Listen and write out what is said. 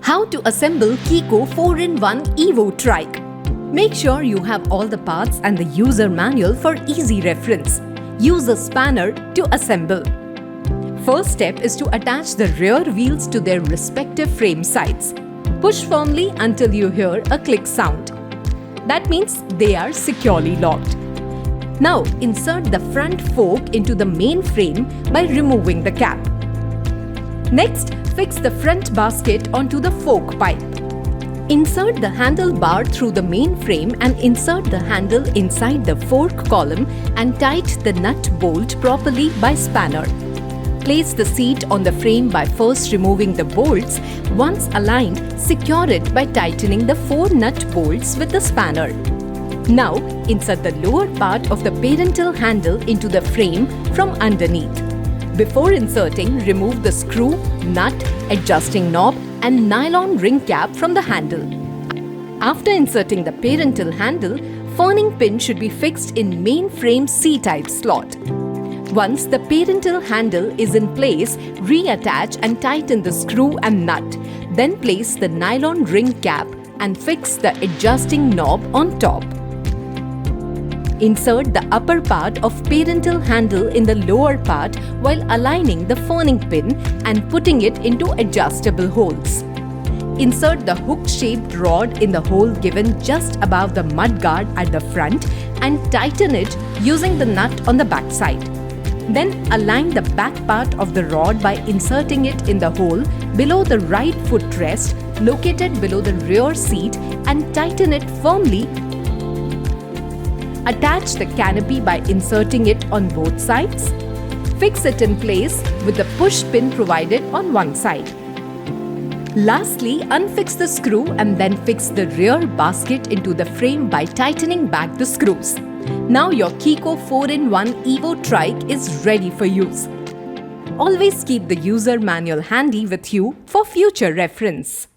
How to assemble Chicco 4-in-1 Evo Trike. Make sure you have all the parts and the user manual for easy reference. Use a spanner to assemble. First step is to attach the rear wheels to their respective frame sides. Push firmly until you hear a click sound. That means they are securely locked. Now insert the front fork into the main frame by removing the cap. Next, fix the front basket onto the fork pipe. Insert the handlebar through the main frame and insert the handle inside the fork column and tighten the nut bolt properly by spanner. Place the seat on the frame by first removing the bolts. Once aligned, secure it by tightening the 4 nut bolts with the spanner. Now, insert the lower part of the parental handle into the frame from underneath. Before inserting, remove the screw, nut, adjusting knob and nylon ring cap from the handle. After inserting the parental handle, furning pin should be fixed in main frame C-type slot. Once the parental handle is in place, reattach and tighten the screw and nut. Then place the nylon ring cap and fix the adjusting knob on top. Insert the upper part of parental handle in the lower part while aligning the furning pin and putting it into adjustable holes. Insert the hook-shaped rod in the hole given just above the mudguard at the front and tighten it using the nut on the back side. Then align the back part of the rod by inserting it in the hole below the right footrest located below the rear seat and tighten it firmly. Attach the canopy by inserting it on both sides. Fix it in place with the push pin provided on one side. Lastly, unfix the screw and then fix the rear basket into the frame by tightening back the screws. Now your Chicco 4-in-1 Evo Trike is ready for use. Always keep the user manual handy with you for future reference.